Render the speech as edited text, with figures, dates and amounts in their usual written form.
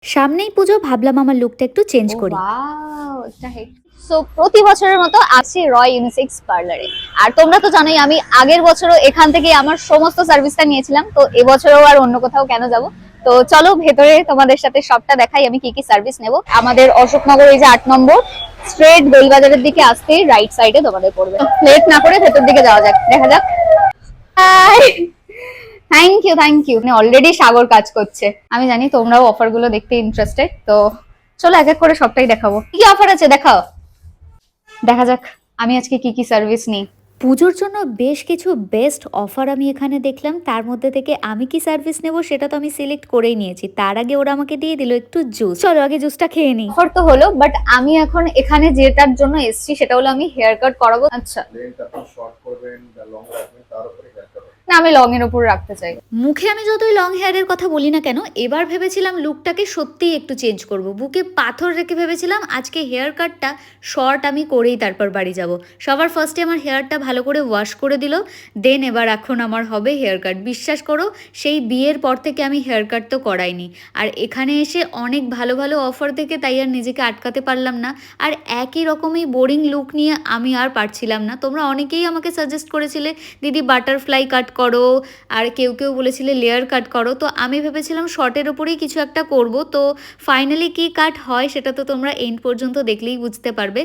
সামনেই পুজো, ভাবলাম আমার লুকটা একটু চেঞ্জ ও করি। ওয়াও, এটা হেড। সো প্রতি বছরের মতো আছি রয় ইউনিসেক্স পার্লারে। আর তোমরা তো জানোই আমি আগের বছরও এখান থেকে আমার সমস্ত সার্ভিসটা নিয়েছিলাম, তো এবছরও আর অন্য কোথাও কেন যাব। তো চলো ভেতরে তোমাদের সাথে সবটা দেখাই আমি কি কি সার্ভিস নেব। আমাদের অশোকনগর এই যে 8 নম্বর স্ট্রেট গোলবাজারের দিকে আসতেই রাইট সাইডে তোমাদের পড়বে। লেট না করে ভেতর দিকে যাওয়া যাক, দেখা যাক। Thank you thank you. মানে অলরেডি সাগর কাজ করছে, আমি জানি তোমরাও অফার গুলো দেখতে ইন্টারেস্টেড। তো চলো এক এক করে সবটাই দেখাবো। কি কি অফার আছে দেখাও, দেখা যাক আমি আজকে কি কি সার্ভিস নিই। পুজোর জন্য বেশ কিছু বেস্ট অফার আমি এখানে দেখলাম, তার মধ্যে থেকে আমি কি সার্ভিস নেব সেটা তো আমি সিলেক্ট করেই নিয়েছি। তার আগে ওরা আমাকে দিয়ে দিল একটু জুস। চলো আগে জুসটা খেয়ে নিই। অফার তো হলো, বাট আমি এখন এখানে যেটার জন্য এসেছি সেটা হলো আমি হেয়ার কাট করাবো। আচ্ছা না, আমি লং এর উপর রাখতে চাই। মুখে আমি যতই লং হেয়ারের কথা বলি না কেন, এবার ভেবেছিলাম লুকটাকে সত্যিই একটু চেঞ্জ করব। বুকে পাথর রেখে ভেবেছিলাম আজকে হেয়ার কাটটা শর্ট আমি করেই তারপর বাড়ি যাব। সবার ফার্স্টে আমার হেয়ারটা ভালো করে ওয়াশ করে দিল, দেন এবার এখন আমার হবে হেয়ার কাট। বিশ্বাস করো, সেই বিয়ের পর থেকে আমি হেয়ার কাট তো করাইনি। আর এখানে এসে অনেক ভালো ভালো অফার দেখে তাই আর নিজেকে আটকাতে পারলাম না। আর একই রকমই বোরিং লুক নিয়ে আমি আর পারছিলাম না। তোমরা অনেকেই আমাকে সাজেস্ট করেছিলে দিদি বাটারফ্লাই কাট করো, আর কেউ কেউ বলেছিলে লেয়ার কাট করো। তো আমি ভেবেছিলাম শর্টের ওপরেই কিছু একটা করব। তো ফাইনালি কি কাট হয় সেটা তো তোমরা এন্ড পর্যন্ত দেখলেই বুঝতে পারবে।